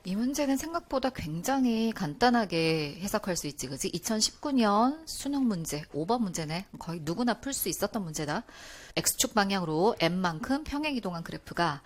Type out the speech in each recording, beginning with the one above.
이 문제는 생각보다 굉장히 간단하게 해석할 수 있지, 그지? 2019년 수능 문제, 5번 문제네. 거의 누구나 풀 수 있었던 문제다. X축 방향으로 M만큼 평행이동한 그래프가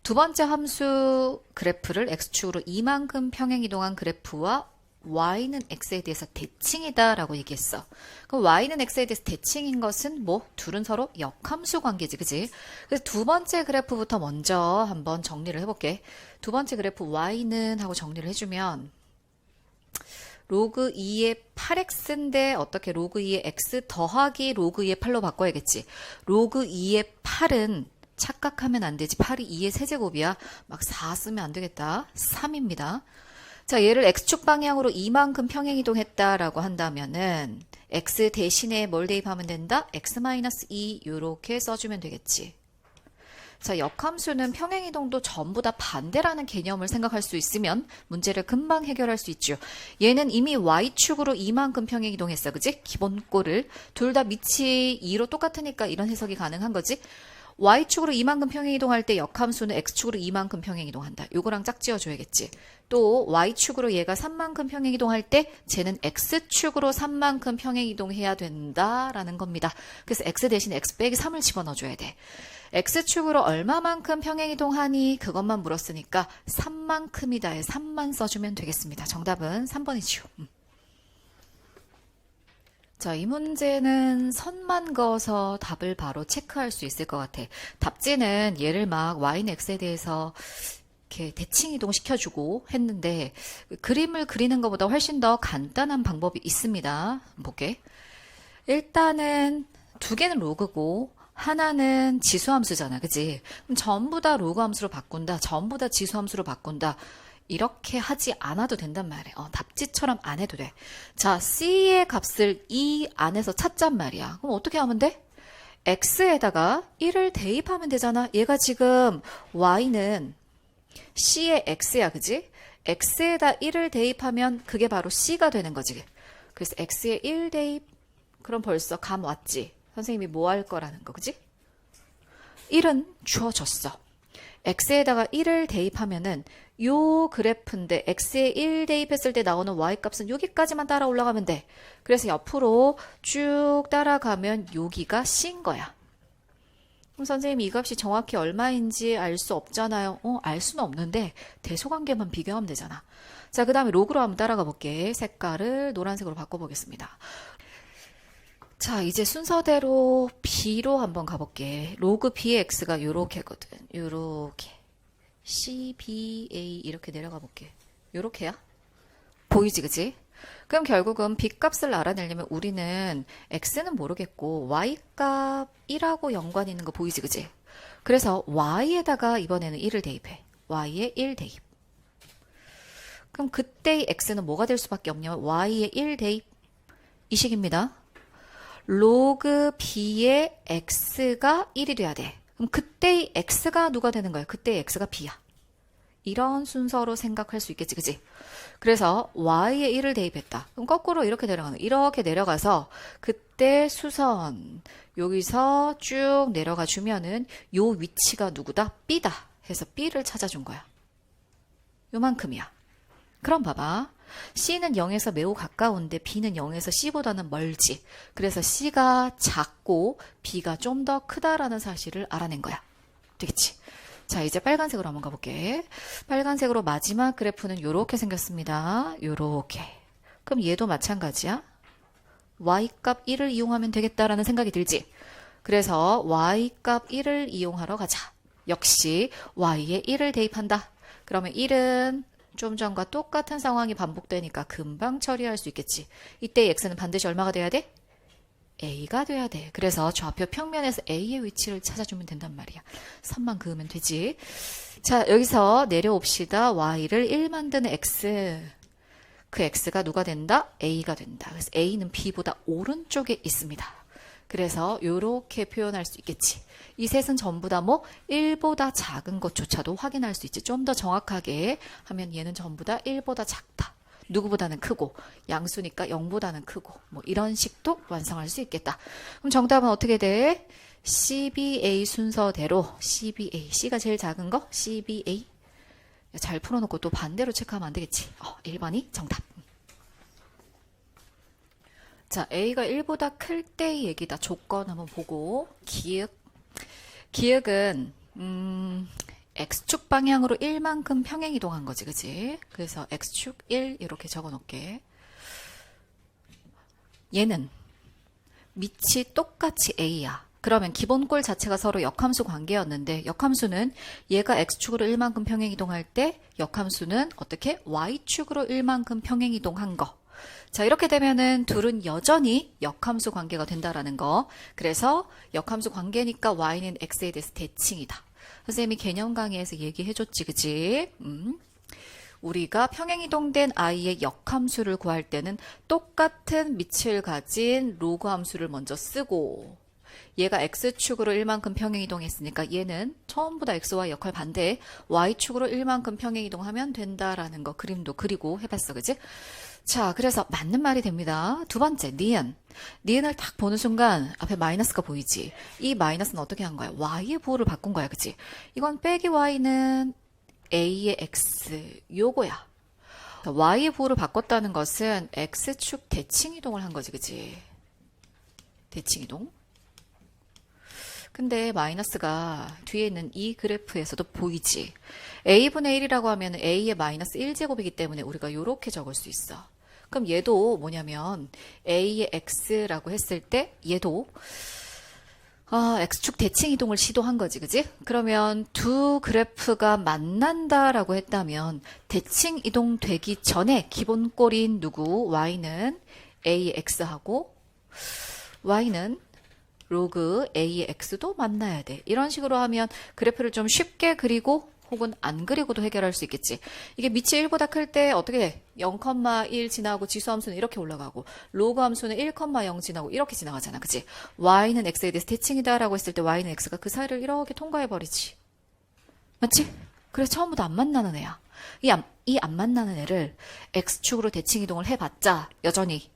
두 번째 함수 그래프를 X축으로 이만큼 평행이동한 그래프와 Y는 X에 대해서 대칭이다 라고 얘기했어. 그럼 Y는 X에 대해서 대칭인 것은 뭐? 둘은 서로 역함수 관계지, 그지? 그래서 두 번째 그래프부터 먼저 한번 정리를 해볼게. 두 번째 그래프 Y는 하고 정리를 해주면 로그 2의 8x인데 어떻게 로그 2의 x 더하기 로그 2의 8로 바꿔야겠지. 로그 2의 8은 착각하면 안 되지. 8이 2의 세제곱이야. 막 4 쓰면 안 되겠다. 3입니다. 자, 얘를 x축 방향으로 이만큼 평행이동했다라고 한다면은 x 대신에 뭘 대입하면 된다? x-2 요렇게 써주면 되겠지. 자, 역함수는 평행이동도 전부 다 반대라는 개념을 생각할 수 있으면 문제를 금방 해결할 수 있죠. 얘는 이미 y축으로 이만큼 평행이동했어. 그지? 기본꼴을. 둘 다 밑이 2로 똑같으니까 이런 해석이 가능한 거지. y축으로 이만큼 평행이동할 때 역함수는 x축으로 이만큼 평행이동한다. 요거랑 짝지어줘야겠지. 또 y축으로 얘가 3만큼 평행이동할 때 쟤는 x축으로 3만큼 평행이동해야 된다라는 겁니다. 그래서 x 대신에 x 빼기 3을 집어넣어줘야 돼. x축으로 얼마만큼 평행이동하니 그것만 물었으니까 3만큼이다에 3만 써주면 되겠습니다. 정답은 3번이지요. 자, 이 문제는 선만 그어서 답을 바로 체크할 수 있을 것 같아. 답지는 얘를 막 y는 x에 대해서 이렇게 대칭 이동 시켜주고 했는데 그림을 그리는 것보다 훨씬 더 간단한 방법이 있습니다. 볼게. 일단은 두 개는 로그고 하나는 지수함수잖아. 그치? 그럼 전부 다 로그 함수로 바꾼다. 전부 다 지수함수로 바꾼다. 이렇게 하지 않아도 된단 말이야. 답지처럼 안 해도 돼. 자, C의 값을 이 안에서 찾잔 말이야. 그럼 어떻게 하면 돼? X에다가 1을 대입하면 되잖아. 얘가 지금 Y는 C의 X야. 그지? X에다 1을 대입하면 그게 바로 C가 되는 거지. 그래서 X에 1 대입. 그럼 벌써 감 왔지. 선생님이 뭐 할 거라는 거. 그지? 1은 주어졌어. x에다가 1을 대입하면은 요 그래프인데 x에 1 대입했을 때 나오는 y값은 여기까지만 따라 올라가면 돼. 그래서 옆으로 쭉 따라가면 여기가 c인 거야. 그럼 선생님 이 값이 정확히 얼마인지 알 수 없잖아요. 알 수는 없는데 대소관계만 비교하면 되잖아. 자, 그 다음에 로그로 한번 따라가 볼게. 색깔을 노란색으로 바꿔보겠습니다. 자, 이제 순서대로 B로 한번 가볼게. 로그 B의 X가 요렇게거든. 요렇게. C, B, A 이렇게 내려가 볼게. 요렇게야? 보이지, 그지? 그럼 결국은 B 값을 알아내려면 우리는 X는 모르겠고 Y 값 1하고 연관이 있는 거 보이지, 그지? 그래서 Y에다가 이번에는 1을 대입해. Y에 1 대입. 그럼 그때의 X는 뭐가 될 수밖에 없냐면 Y에 1 대입. 이 식입니다. 로그 B의 X가 1이 돼야 돼. 그럼 그때의 X가 누가 되는 거야? 그때의 X가 B야. 이런 순서로 생각할 수 있겠지, 그지? 그래서 Y에 1을 대입했다. 그럼 거꾸로 이렇게 내려가는, 이렇게 내려가서 그때 수선, 여기서 쭉 내려가 주면은 요 위치가 누구다? B다. 해서 B를 찾아준 거야. 요만큼이야. 그럼 봐봐. C는 0에서 매우 가까운데 B는 0에서 C보다는 멀지. 그래서 C가 작고 B가 좀 더 크다라는 사실을 알아낸 거야. 되겠지? 자, 이제 빨간색으로 한번 가볼게. 빨간색으로 마지막 그래프는 요렇게 생겼습니다. 요렇게. 그럼 얘도 마찬가지야. Y값 1을 이용하면 되겠다라는 생각이 들지? 그래서 Y값 1을 이용하러 가자. 역시 Y에 1을 대입한다. 그러면 1은 좀 전과 똑같은 상황이 반복되니까 금방 처리할 수 있겠지. 이때 x는 반드시 얼마가 돼야 돼? a가 돼야 돼. 그래서 좌표 평면에서 a의 위치를 찾아주면 된단 말이야. 선만 그으면 되지. 자, 여기서 내려옵시다. y를 1 만드는 x. 그 x가 누가 된다? a가 된다. 그래서 a는 b보다 오른쪽에 있습니다. 그래서 이렇게 표현할 수 있겠지. 이 셋은 전부 다 뭐 1보다 작은 것조차도 확인할 수 있지. 좀 더 정확하게 하면 얘는 전부 다 1보다 작다. 누구보다는 크고 양수니까 0보다는 크고 뭐 이런 식도 완성할 수 있겠다. 그럼 정답은 어떻게 돼? CBA 순서대로 CBA, C가 제일 작은 거 CBA 잘 풀어놓고 또 반대로 체크하면 안 되겠지. 1번이 정답. 자, A가 1보다 클 때의 얘기다. 조건 한번 보고. 기역은 X축 방향으로 1만큼 평행 이동한 거지, 그치? 그래서 X축 1 이렇게 적어 놓을게. 얘는 밑이 똑같이 A야. 그러면 기본꼴 자체가 서로 역함수 관계였는데 역함수는 얘가 X축으로 1만큼 평행 이동할 때 역함수는 어떻게? Y축으로 1만큼 평행 이동한 거. 자, 이렇게 되면은 둘은 여전히 역함수 관계가 된다라는 거. 그래서 역함수 관계니까 Y는 X에 대해서 대칭이다. 선생님이 개념 강의에서 얘기해줬지, 그치? 우리가 평행이동된 I의 역함수를 구할 때는 똑같은 밑을 가진 로그 함수를 먼저 쓰고 얘가 X축으로 1만큼 평행이동했으니까 얘는 처음보다 X와 역할 반대 Y축으로 1만큼 평행이동하면 된다라는 거 그림도 그리고 해봤어, 그치? 자, 그래서 맞는 말이 됩니다. 두 번째, 니은을 딱 보는 순간 앞에 마이너스가 보이지? 이 마이너스는 어떻게 한 거야? Y의 부호를 바꾼 거야, 그치? 이건 빼기 Y는 A의 X, 요거야. Y의 부호를 바꿨다는 것은 X축 대칭이동을 한 거지, 그치? 대칭이동. 근데 마이너스가 뒤에 있는 이 그래프에서도 보이지? A분의 1이라고 하면 A의 마이너스 1제곱이기 때문에 우리가 요렇게 적을 수 있어. 그럼 얘도 뭐냐면 A의 X라고 했을 때 얘도 X축 대칭 이동을 시도한 거지, 그지? 그러면 두 그래프가 만난다라고 했다면 대칭 이동 되기 전에 기본꼴인 누구? Y는 A의 X하고 Y는 로그 A의 X도 만나야 돼. 이런 식으로 하면 그래프를 좀 쉽게 그리고 혹은 안 그리고도 해결할 수 있겠지. 이게 밑이 1보다 클 때 어떻게 돼? 0,1 지나고 지수 함수는 이렇게 올라가고 로그 함수는 1,0 지나고 이렇게 지나가잖아. 그치? Y는 X에 대해서 대칭이다 라고 했을 때 Y는 X가 그 사이를 이렇게 통과해버리지. 맞지? 그래서 처음부터 안 만나는 애야. 이 안 만나는 애를 X축으로 대칭 이동을 해봤자 여전히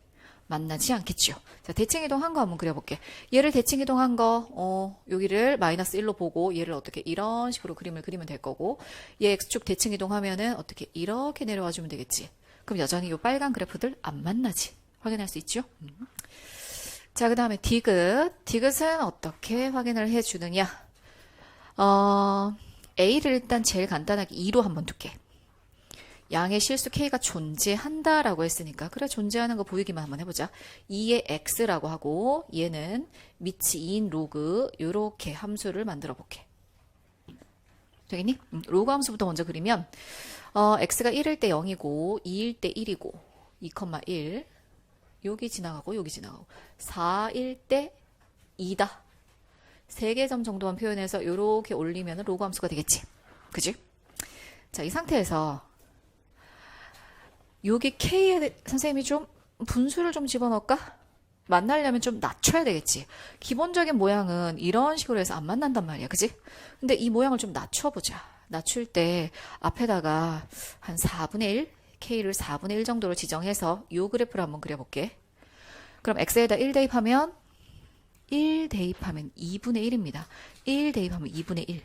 만나지 않겠죠. 자, 대칭 이동한 거 한번 그려볼게. 얘를 대칭 이동한 거, 여기를 마이너스 1로 보고 얘를 어떻게 이런 식으로 그림을 그리면 될 거고 얘 X축 대칭 이동하면은 어떻게 이렇게 내려와 주면 되겠지. 그럼 여전히 이 빨간 그래프들 안 만나지. 확인할 수 있죠? 자, 그 다음에 디귿은 어떻게 확인을 해주느냐. A를 일단 제일 간단하게 2로 한번 둘게. 양의 실수 K가 존재한다라고 했으니까 그래 존재하는 거 보이기만 한번 해보자. 2의 X라고 하고 얘는 밑이 2인 로그 요렇게 함수를 만들어 볼게. 되겠니? 로그 함수부터 먼저 그리면 X가 1일 때 0이고 2일 때 1이고 2,1 여기 지나가고 여기 지나가고 4일 때 2다. 3개 점 정도만 표현해서 요렇게 올리면 로그 함수가 되겠지. 그지? 자, 이 상태에서 여기 K에 선생님이 좀 분수를 좀 집어넣을까? 만나려면 좀 낮춰야 되겠지. 기본적인 모양은 이런 식으로 해서 안 만난단 말이야. 그지? 근데 이 모양을 좀 낮춰보자. 낮출 때 앞에다가 한 4분의 1, K를 4분의 1 정도로 지정해서 이 그래프를 한번 그려볼게. 그럼 X에다 1 대입하면 2분의 1입니다. 1 대입하면 2분의 1.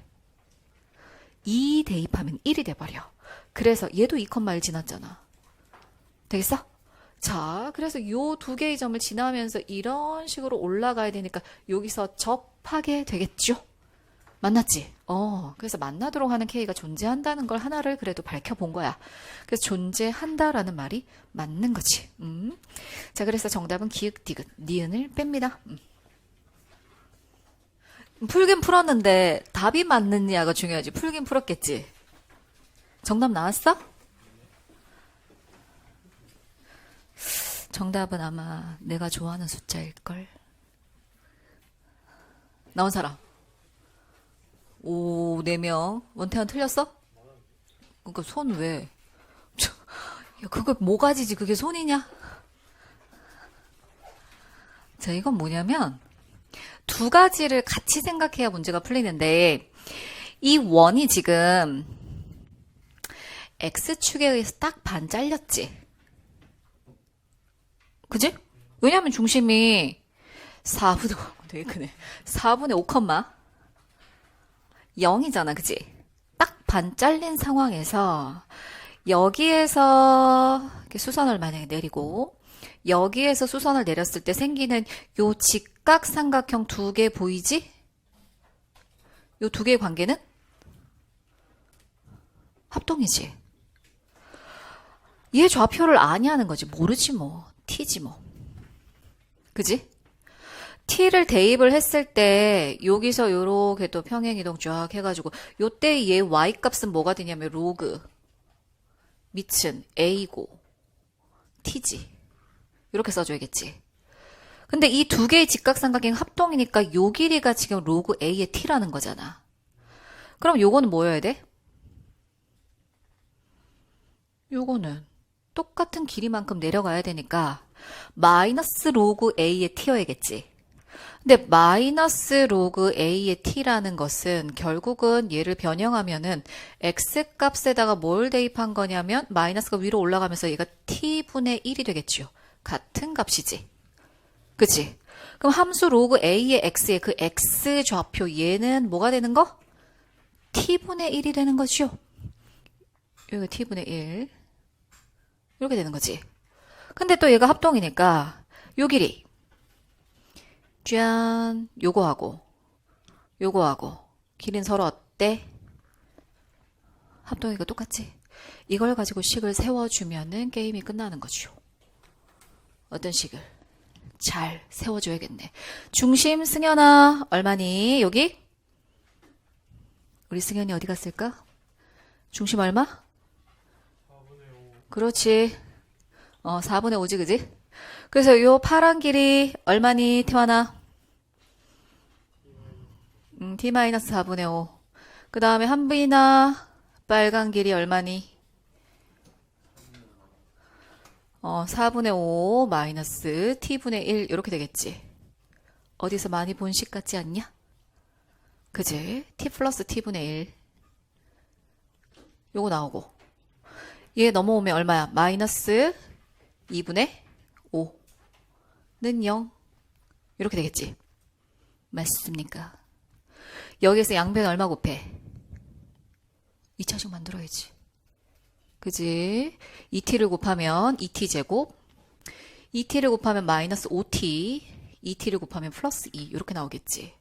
2 대입하면 1이 돼버려. 그래서 얘도 2,1 지났잖아. 되겠어? 자, 그래서 요 두 개의 점을 지나면서 이런 식으로 올라가야 되니까 여기서 접하게 되겠죠? 만났지? 그래서 만나도록 하는 K가 존재한다는 걸 하나를 그래도 밝혀본 거야. 그래서 존재한다라는 말이 맞는 거지. 자, 그래서 정답은 기역, 디귿, 니은을 뺍니다. 풀긴 풀었는데 답이 맞느냐가 중요하지. 풀긴 풀었겠지? 정답 나왔어? 정답은 아마 내가 좋아하는 숫자일걸. 나온 사람. 오, 4명. 원태환 틀렸어? 그니까 손 왜? 야, 그거 모가지지 그게 손이냐? 자, 이건 뭐냐면 두 가지를 같이 생각해야 문제가 풀리는데 이 원이 지금 X축에 의해서 딱 반 잘렸지? 그지? 왜냐면 중심이 4분의, 되게 크네. 4분의 5, 0이잖아, 그지? 딱 반 잘린 상황에서 여기에서 이렇게 수선을 만약에 내리고 여기에서 수선을 내렸을 때 생기는 요 직각삼각형 두 개 보이지? 요 두 개의 관계는 합동이지. 얘 좌표를 아냐는 거지. 모르지 뭐. t지 뭐. 그지? t를 대입을 했을 때 여기서 요렇게 또 평행이동 쫙 해가지고 요때 얘 y 값은 뭐가 되냐면 로그 밑은 a고 t지. 이렇게 써줘야겠지. 근데 이 두 개의 직각삼각형 합동이니까 요 길이가 지금 로그 a의 t라는 거잖아. 그럼 요거는 뭐여야 돼? 요거는 똑같은 길이만큼 내려가야 되니까 마이너스 로그 a의 t여야겠지. 근데 마이너스 로그 a의 t라는 것은 결국은 얘를 변형하면은 x 값에다가 뭘 대입한 거냐면 마이너스가 위로 올라가면서 얘가 t분의 1이 되겠죠. 같은 값이지. 그치? 그럼 함수 로그 a의 x의 그 x 좌표 얘는 뭐가 되는 거? t분의 1이 되는 거죠. 여기가 t분의 1 이렇게 되는 거지. 근데 또 얘가 합동이니까 요 길이 짠 요거하고 길이는 서로 어때? 합동이가 똑같지? 이걸 가지고 식을 세워주면은 게임이 끝나는 거죠. 어떤 식을? 잘 세워줘야겠네. 중심 승현아 얼마니? 여기? 우리 승현이 어디 갔을까? 중심 얼마? 4분의 5. 그렇지. 4분의 5지, 그지? 그래서 요 파란 길이 얼마니, 태환아? t-4분의 5. 그 다음에 한빈아, 빨간 길이 얼마니? 4분의 5 마이너스 t분의 1 이렇게 되겠지. 어디서 많이 본 식 같지 않냐? 그지? t 플러스 t분의 1. 요거 나오고. 얘 넘어오면 얼마야? 마이너스 2분의 5는 0. 이렇게 되겠지. 맞습니까? 여기에서 양변 얼마 곱해? 2차식 만들어야지. 그지? 2t를 곱하면 2t제곱, 2t를 곱하면 마이너스 5t, 2t를 곱하면 플러스 2 이렇게 나오겠지.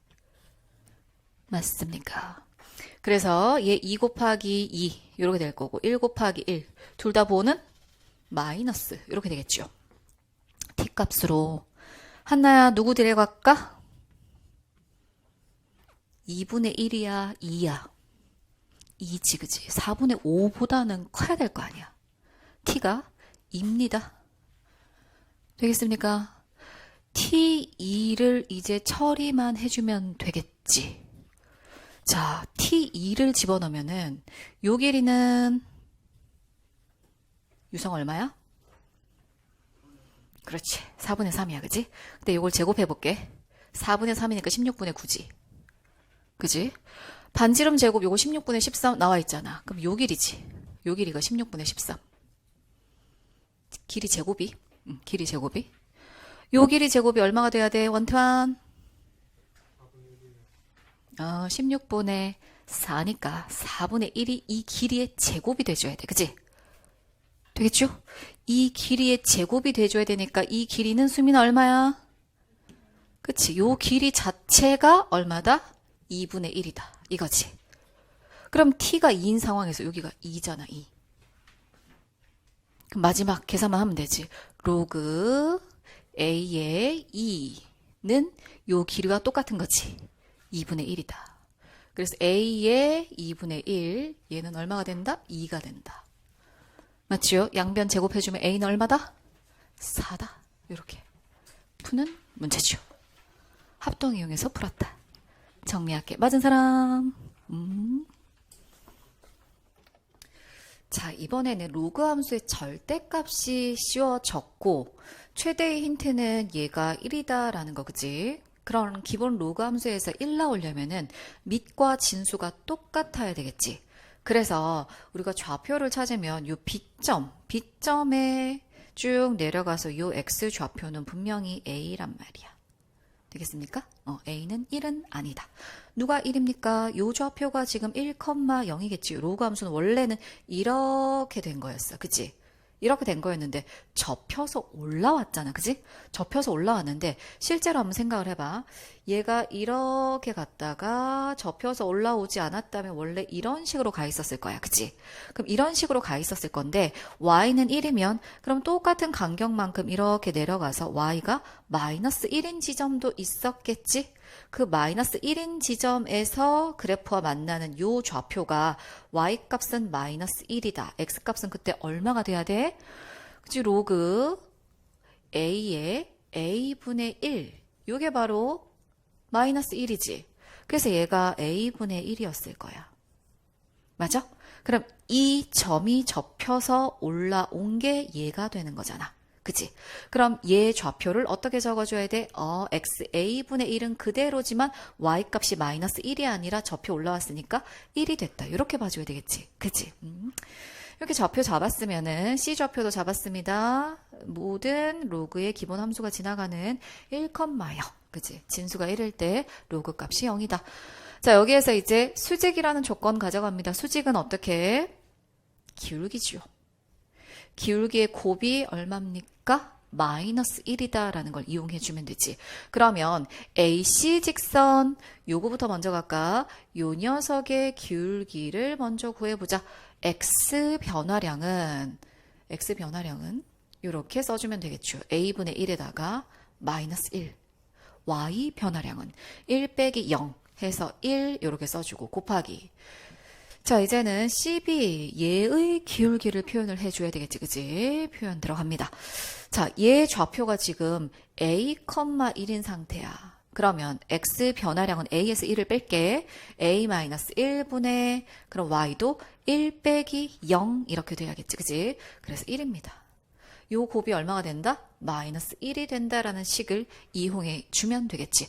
맞습니까? 그래서 얘 2 곱하기 2 이렇게 될 거고 1 곱하기 1 둘 다 보는 마이너스 이렇게 되겠죠. t값으로 한나야 누구 데려갈까? 2분의 1이야 2야 2지 그지 4분의 5보다는 커야 될 거 아니야. t가 2입니다. 되겠습니까? t2를 이제 처리만 해주면 되겠지. 자, t2를 집어넣으면은 요 길이는 유성 얼마야? 그렇지. 4분의 3이야. 그지? 근데 요걸 제곱해 볼게. 4분의 3이니까 16분의 9지. 그지? 반지름 제곱 요거 16분의 13 나와 있잖아. 그럼 요 길이지. 요 길이가 16분의 13. 길이 제곱이. 길이 제곱이. 요 길이 제곱이 얼마가 돼야 돼? 원투한. 16분의 4니까 4분의 1이 이 길이의 제곱이 돼줘야 돼. 그치? 되겠죠? 이 길이의 제곱이 돼줘야 되니까 이 길이는 수미는 얼마야? 그치? 요 길이 자체가 얼마다? 2분의 1이다. 이거지. 그럼 t가 2인 상황에서 여기가 2잖아. 2. 그럼 마지막 계산만 하면 되지. 로그 a의 2는 요 길이와 똑같은 거지. 2분의 1이다. 그래서 a의 2분의 1 얘는 얼마가 된다? 2가 된다. 맞죠? 양변 제곱해주면 a는 얼마다? 4다. 이렇게 푸는 문제죠. 합동 이용해서 풀었다. 정리할게. 맞은 사람? 자, 이번에는 로그 함수의 절대값이 씌워졌고 최대의 힌트는 얘가 1이다 라는 거 그지? 그런 기본 로그 함수에서 1 나오려면은 밑과 진수가 똑같아야 되겠지. 그래서 우리가 좌표를 찾으면 요 B점에 쭉 내려가서 요 X 좌표는 분명히 A란 말이야. 되겠습니까? a는 1은 아니다. 누가 1입니까? 요 좌표가 지금 1,0이겠지. 로그 함수는 원래는 이렇게 된 거였어. 그치? 이렇게 된 거였는데 접혀서 올라왔잖아. 그지? 접혀서 올라왔는데 실제로 한번 생각을 해봐. 얘가 이렇게 갔다가 접혀서 올라오지 않았다면 원래 이런 식으로 가 있었을 거야. 그치? 그럼 이런 식으로 가 있었을 건데 y는 1이면 그럼 똑같은 간격만큼 이렇게 내려가서 y가 마이너스 1인 지점도 있었겠지? 그 마이너스 1인 지점에서 그래프와 만나는 요 좌표가 y 값은 마이너스 1이다. x 값은 그때 얼마가 돼야 돼? 그치? 로그 a의 a분의 1. 요게 바로 마이너스 1이지. 그래서 얘가 a분의 1이었을 거야. 맞아? 그럼 이 점이 접혀서 올라온 게 얘가 되는 거잖아. 그치? 그럼 얘 좌표를 어떻게 적어줘야 돼? x a분의 1은 그대로지만 y 값이 마이너스 1이 아니라 접혀 올라왔으니까 1이 됐다. 이렇게 봐줘야 되겠지. 그치? 이렇게 좌표 잡았으면은 C 좌표도 잡았습니다. 모든 로그의 기본 함수가 지나가는 1,0. 그치? 진수가 1일 때 로그 값이 0이다. 자, 여기에서 이제 수직이라는 조건 가져갑니다. 수직은 어떻게? 기울기죠. 기울기의 곱이 얼마입니까? 마이너스 1이다라는 걸 이용해주면 되지. 그러면 AC 직선 요거부터 먼저 갈까? 요 녀석의 기울기를 먼저 구해보자. X 변화량은 이렇게 써주면 되겠죠. A분의 1에다가 마이너스 1. Y 변화량은 1 빼기 0 해서 1 이렇게 써주고 곱하기. 자, 이제는 CB, 얘의 기울기를 표현을 해줘야 되겠지, 그치? 표현 들어갑니다. 자, 얘 좌표가 지금 A, 1인 상태야. 그러면 X 변화량은 A에서 1을 뺄게. A-1분의, 그럼 Y도 1 빼기 0 이렇게 돼야겠지, 그치? 그래서 1입니다. 요 곱이 얼마가 된다? 마이너스 1이 된다라는 식을 이용해 주면 되겠지.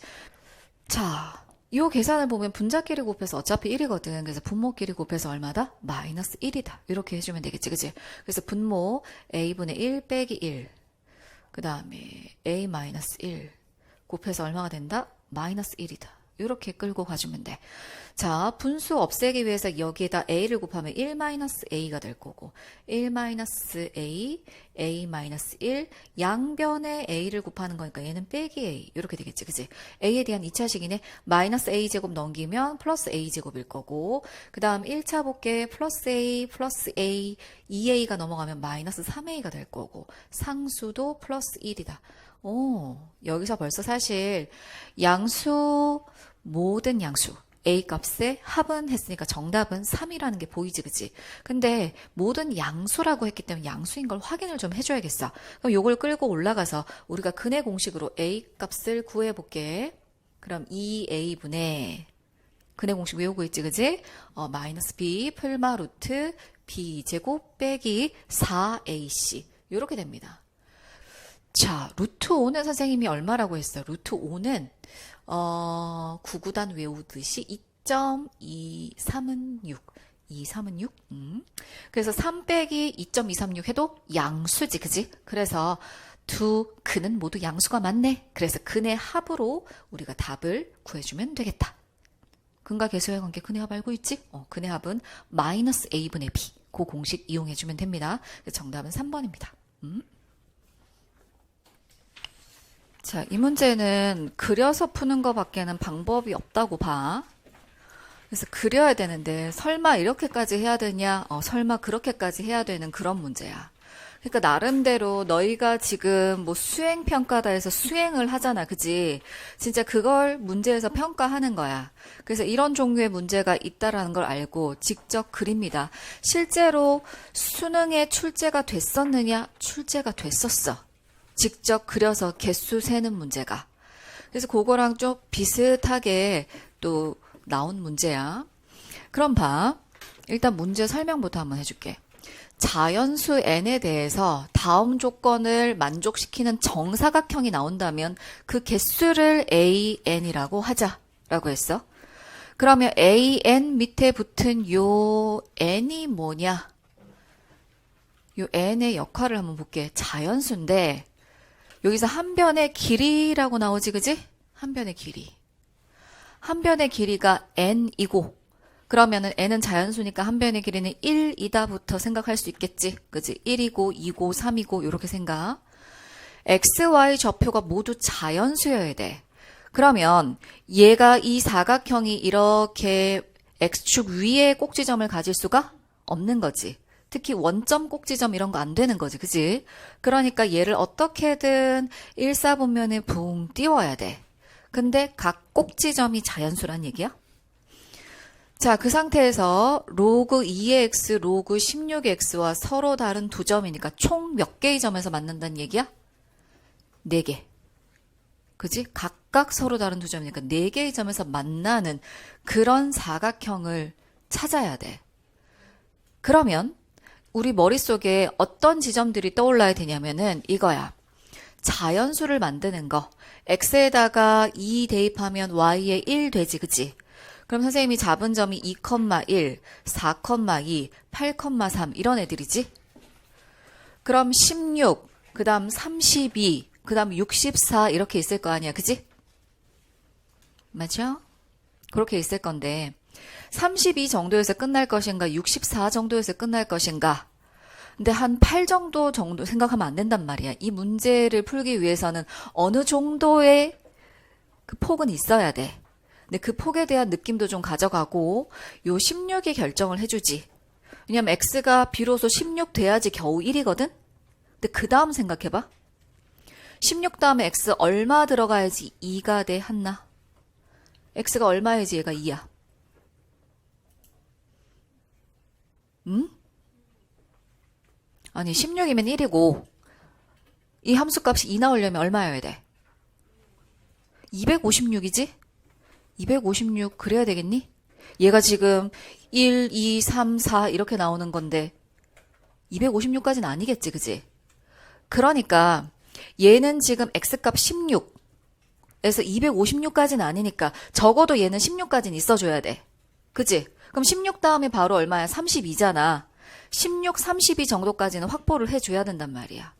자, 이 계산을 보면 분자끼리 곱해서 어차피 1이거든. 그래서 분모끼리 곱해서 얼마다? 마이너스 1이다. 이렇게 해주면 되겠지. 그치? 그래서 분모 a분의 1 빼기 1. 그 다음에 a 마이너스 1 곱해서 얼마가 된다? 마이너스 1이다. 이렇게 끌고 가주면 돼. 자, 분수 없애기 위해서 여기에다 a를 곱하면 1-a가 될 거고 1-a, a-1 양변에 a를 곱하는 거니까 얘는 빼기 a 이렇게 되겠지. 그치? a에 대한 2차식이네. 마이너스 a제곱 넘기면 플러스 a제곱일 거고 그 다음 1차 볼게 플러스 a 2a가 넘어가면 마이너스 3a가 될 거고 상수도 플러스 1이다. 오, 여기서 벌써 사실 모든 양수 A 값의 합은 했으니까 정답은 3이라는 게 보이지, 그치? 근데 모든 양수라고 했기 때문에 양수인 걸 확인을 좀 해줘야겠어. 그럼 요걸 끌고 올라가서 우리가 근의 공식으로 A 값을 구해볼게. 그럼 2A분의 근의 공식 외우고 있지, 그치? 마이너스 B 풀마 루트 B 제곱 빼기 4AC 요렇게 됩니다. 자, 루트 5는 선생님이 얼마라고 했어요? 루트 5는 9구단 외우듯이 2.236. 236? 그래서 3 빼기 2.236 해도 양수지, 그지? 그래서 두 근은 모두 양수가 맞네. 그래서 근의 합으로 우리가 답을 구해주면 되겠다. 근과 계수의 관계 근의 합 알고 있지? 근의 합은 마이너스 a분의 b. 그 공식 이용해주면 됩니다. 그래서 정답은 3번입니다. 자, 이 문제는 그려서 푸는 것밖에는 방법이 없다고 봐. 그래서 그려야 되는데 설마 이렇게까지 해야 되냐? 설마 그렇게까지 해야 되는 그런 문제야. 그러니까 나름대로 너희가 지금 뭐 수행평가다 해서 수행을 하잖아. 그지? 진짜 그걸 문제에서 평가하는 거야. 그래서 이런 종류의 문제가 있다라는 걸 알고 직접 그립니다. 실제로 수능에 출제가 됐었느냐? 출제가 됐었어. 직접 그려서 개수 세는 문제가. 그래서 그거랑 좀 비슷하게 또 나온 문제야. 그럼 봐. 일단 문제 설명부터 한번 해줄게. 자연수 n에 대해서 다음 조건을 만족시키는 정사각형이 나온다면 그 개수를 an이라고 하자라고 했어. 그러면 an 밑에 붙은 요 n이 뭐냐? 요 n의 역할을 한번 볼게. 자연수인데 여기서 한 변의 길이라고 나오지, 그지? 한 변의 길이. 한 변의 길이가 n이고, 그러면은 n은 자연수니까 한 변의 길이는 1이다부터 생각할 수 있겠지. 그지? 1이고, 2고, 3이고, 요렇게 생각. x, y 좌표가 모두 자연수여야 돼. 그러면 얘가 이 사각형이 이렇게 x축 위에 꼭지점을 가질 수가 없는 거지. 특히 원점 꼭지점 이런 거 안 되는 거지. 그지? 그러니까 얘를 어떻게든 일사분면에 붕 띄워야 돼. 근데 각 꼭지점이 자연수란 얘기야? 자, 그 상태에서 로그 2의 x, 로그 16의 x와 서로 다른 두 점이니까 총 몇 개의 점에서 만난다는 얘기야? 4개. 그지? 각각 서로 다른 두 점이니까 4개의 점에서 만나는 그런 사각형을 찾아야 돼. 그러면 우리 머릿속에 어떤 지점들이 떠올라야 되냐면은 이거야. 자연수를 만드는 거. x에다가 2 대입하면 y에 1 되지, 그치? 그럼 선생님이 잡은 점이 2,1, 4,2, 8,3 이런 애들이지? 그럼 16, 그 다음 32, 그 다음 64 이렇게 있을 거 아니야, 그치? 맞죠? 그렇게 있을 건데 32 정도에서 끝날 것인가, 64 정도에서 끝날 것인가. 근데 한 8 정도 생각하면 안 된단 말이야. 이 문제를 풀기 위해서는 어느 정도의 그 폭은 있어야 돼. 근데 그 폭에 대한 느낌도 좀 가져가고 요 16이 결정을 해주지. 왜냐면 x가 비로소 16 돼야지 겨우 1이거든? 근데 그 다음 생각해봐. 16 다음에 x 얼마 들어가야지 2가 돼, 한나? x가 얼마야지 얘가 2야? 응? 아니 16이면 1이고 이 함수값이 2 나오려면 얼마여야 돼? 256이지? 256 그래야 되겠니? 얘가 지금 1, 2, 3, 4 이렇게 나오는 건데 256까지는 아니겠지, 그지? 그러니까 얘는 지금 x값 16에서 256까지는 아니니까 적어도 얘는 16까지는 있어줘야 돼. 그지? 그럼 16 다음에 바로 얼마야? 32잖아. 16, 32 정도까지는 확보를 해줘야 된단 말이야.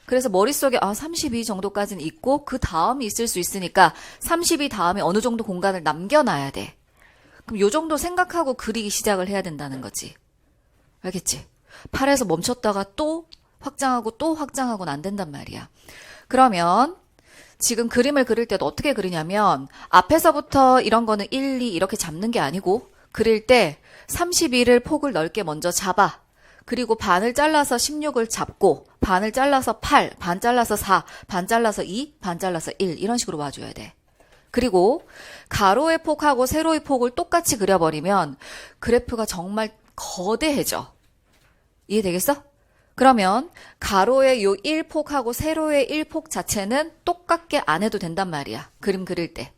그래서 머릿속에 32 정도까지는 있고 그 다음이 있을 수 있으니까 32 다음에 어느 정도 공간을 남겨놔야 돼. 그럼 요 정도 생각하고 그리기 시작을 해야 된다는 거지. 알겠지? 8에서 멈췄다가 또 확장하고는 안 된단 말이야. 그러면 지금 그림을 그릴 때도 어떻게 그리냐면 앞에서부터 이런 거는 1, 2 이렇게 잡는 게 아니고 그릴 때 32를 폭을 넓게 먼저 잡아. 그리고 반을 잘라서 16을 잡고 반을 잘라서 8, 반 잘라서 4, 반 잘라서 2, 반 잘라서 1 이런 식으로 와줘야 돼. 그리고 가로의 폭하고 세로의 폭을 똑같이 그려버리면 그래프가 정말 거대해져. 이해되겠어? 그러면 가로의 요 1폭하고 세로의 1폭 자체는 똑같게 안 해도 된단 말이야. 그림 그릴 때.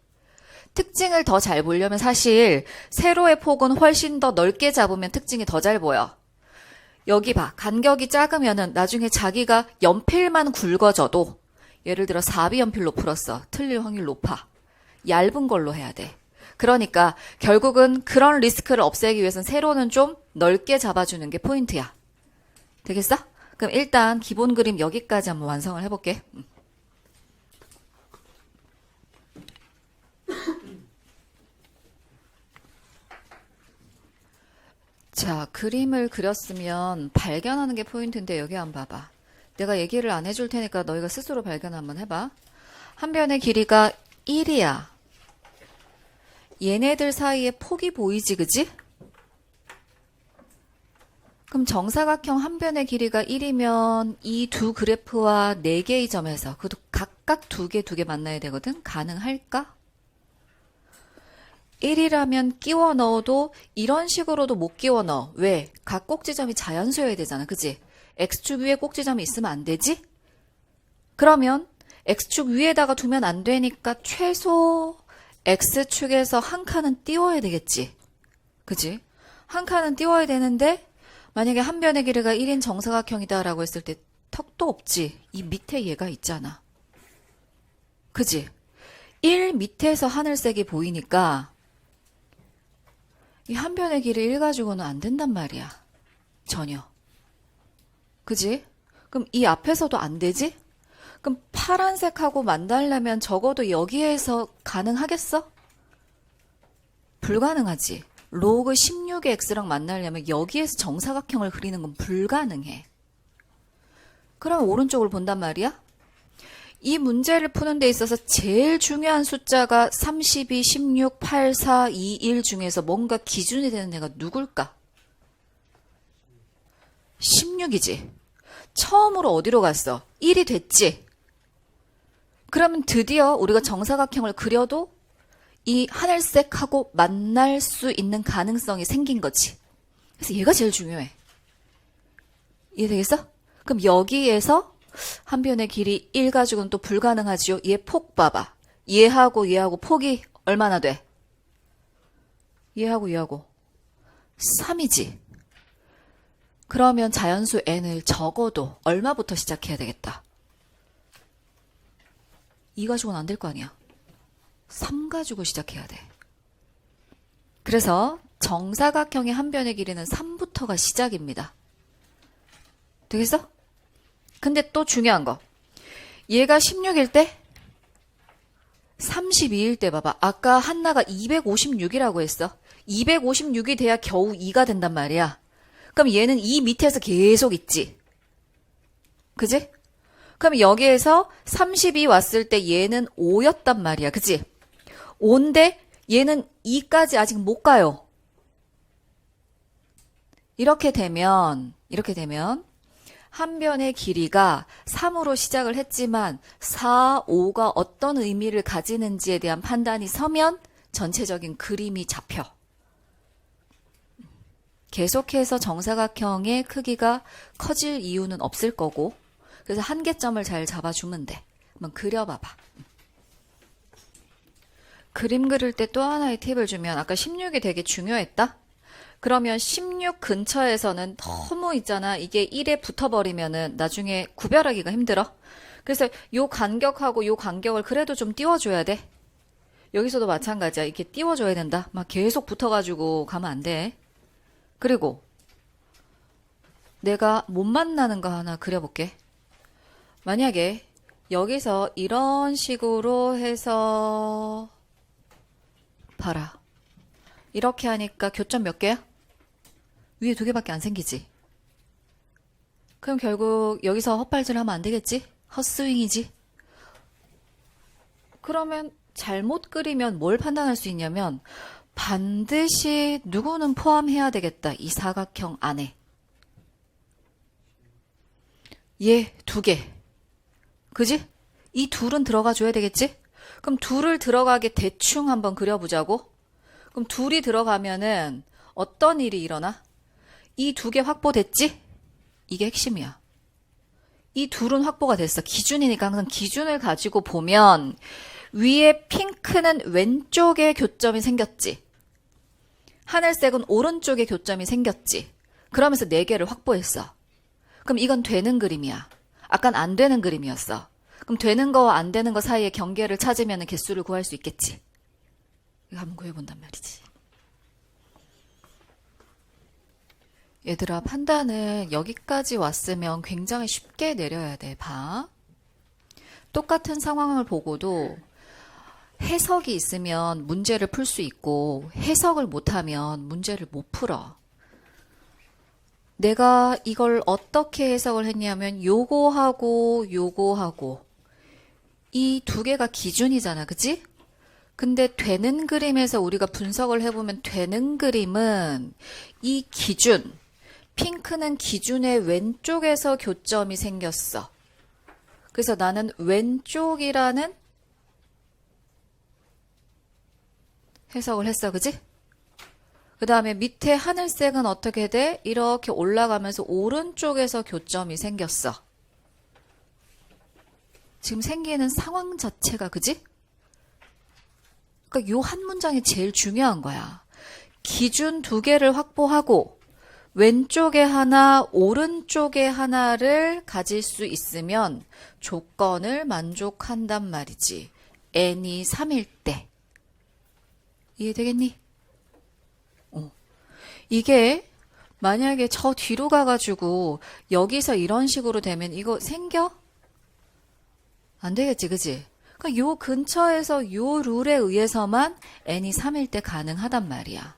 특징을 더 잘 보려면 사실 세로의 폭은 훨씬 더 넓게 잡으면 특징이 더 잘 보여. 여기 봐. 간격이 작으면은 나중에 자기가 연필만 굵어져도 예를 들어 4비연필로 풀었어. 틀릴 확률 높아. 얇은 걸로 해야 돼. 그러니까 결국은 그런 리스크를 없애기 위해서는 세로는 좀 넓게 잡아주는 게 포인트야. 되겠어? 그럼 일단 기본 그림 여기까지 한번 완성을 해볼게. 자, 그림을 그렸으면 발견하는 게 포인트인데 여기 한번 봐봐. 내가 얘기를 안 해줄 테니까 너희가 스스로 발견 한번 해봐. 한 변의 길이가 1이야. 얘네들 사이에 폭이 보이지, 그지? 그럼 정사각형 한 변의 길이가 1이면 이 두 그래프와 4개의 점에서 그것도 각각 2개 만나야 되거든? 가능할까? 1이라면 끼워 넣어도 이런 식으로도 못 끼워 넣어. 왜? 각 꼭지점이 자연수여야 되잖아. 그지? x축 위에 꼭지점이 있으면 안 되지? 그러면 x축 위에다가 두면 안 되니까 최소 x축에서 한 칸은 띄워야 되겠지. 그지? 한 칸은 띄워야 되는데 만약에 한 변의 길이가 1인 정사각형이다라고 했을 때 턱도 없지. 이 밑에 얘가 있잖아. 그지? 1 밑에서 하늘색이 보이니까 이 한 변의 길이 1 가지고는 안 된단 말이야. 전혀. 그지? 그럼 이 앞에서도 안 되지? 그럼 파란색하고 만나려면 적어도 여기에서 가능하겠어? 불가능하지. 로그 16의 x랑 만나려면 여기에서 정사각형을 그리는 건 불가능해. 그럼 오른쪽을 본단 말이야? 이 문제를 푸는 데 있어서 제일 중요한 숫자가 32, 16, 8, 4, 2, 1 중에서 뭔가 기준이 되는 애가 누굴까? 16이지. 처음으로 어디로 갔어? 1이 됐지. 그러면 드디어 우리가 정사각형을 그려도 이 하늘색하고 만날 수 있는 가능성이 생긴 거지. 그래서 얘가 제일 중요해. 이해되겠어? 그럼 여기에서 한 변의 길이 1 가지고는 또 불가능하지요. 얘 폭 봐봐. 얘하고 폭이 얼마나 돼? 얘하고 3이지. 그러면 자연수 n을 적어도 얼마부터 시작해야 되겠다? 2 가지고는 안 될 거 아니야. 3 가지고 시작해야 돼. 그래서 정사각형의 한 변의 길이는 3부터가 시작입니다. 되겠어? 근데 또 중요한 거. 얘가 16일 때 32일 때 봐봐. 아까 한나가 256이라고 했어. 256이 돼야 겨우 2가 된단 말이야. 그럼 얘는 이 밑에서 계속 있지. 그지? 그럼 여기에서 32 왔을 때 얘는 5였단 말이야. 그지? 5인데 얘는 2까지 아직 못 가요. 이렇게 되면 한 변의 길이가 3으로 시작을 했지만 4, 5가 어떤 의미를 가지는지에 대한 판단이 서면 전체적인 그림이 잡혀. 계속해서 정사각형의 크기가 커질 이유는 없을 거고, 그래서 한계점을 잘 잡아주면 돼. 한번 그려봐봐. 그림 그릴 때 또 하나의 팁을 주면, 아까 16이 되게 중요했다? 그러면 16 근처에서는 너무 있잖아. 이게 1에 붙어버리면은 나중에 구별하기가 힘들어. 그래서 요 간격하고 요 간격을 그래도 좀 띄워줘야 돼. 여기서도 마찬가지야. 이렇게 띄워줘야 된다. 막 계속 붙어가지고 가면 안 돼. 그리고 내가 못 만나는 거 하나 그려볼게. 만약에 여기서 이런 식으로 해서 봐라. 이렇게 하니까 교점 몇 개야? 위에 2개밖에 안 생기지. 그럼 결국 여기서 헛발질 하면 안 되겠지? 헛스윙이지. 그러면 잘못 그리면 뭘 판단할 수 있냐면 반드시 누구는 포함해야 되겠다. 이 사각형 안에. 얘 2개. 그지? 이 둘은 들어가 줘야 되겠지? 그럼 둘을 들어가게 대충 한번 그려보자고. 그럼 둘이 들어가면은 어떤 일이 일어나? 이 2개 확보됐지? 이게 핵심이야. 이 둘은 확보가 됐어. 기준이니까 항상 기준을 가지고 보면 위에 핑크는 왼쪽에 교점이 생겼지. 하늘색은 오른쪽에 교점이 생겼지. 그러면서 4개를 확보했어. 그럼 이건 되는 그림이야. 아깐 안 되는 그림이었어. 그럼 되는 거와 안 되는 거 사이의 경계를 찾으면 개수를 구할 수 있겠지. 이거 한번 구해본단 말이지. 얘들아, 판단은 여기까지 왔으면 굉장히 쉽게 내려야 돼. 봐. 똑같은 상황을 보고도 해석이 있으면 문제를 풀 수 있고 해석을 못하면 문제를 못 풀어. 내가 이걸 어떻게 해석을 했냐면 요거하고 요거하고 이 2개가 기준이잖아. 그치? 근데 되는 그림에서 우리가 분석을 해보면 되는 그림은 이 기준, 핑크는 기준의 왼쪽에서 교점이 생겼어. 그래서 나는 왼쪽이라는 해석을 했어. 그지? 그 다음에 밑에 하늘색은 어떻게 돼? 이렇게 올라가면서 오른쪽에서 교점이 생겼어. 지금 생기는 상황 자체가, 그지? 그러니까 요 한 문장이 제일 중요한 거야. 기준 2개를 확보하고 왼쪽에 하나, 오른쪽에 하나를 가질 수 있으면 조건을 만족한단 말이지. n이 3일 때. 이해되겠니? 이게 만약에 저 뒤로 가가지고 여기서 이런 식으로 되면 이거 생겨? 안 되겠지, 그지? 그러니까 요 근처에서 요 룰에 의해서만 n이 3일 때 가능하단 말이야.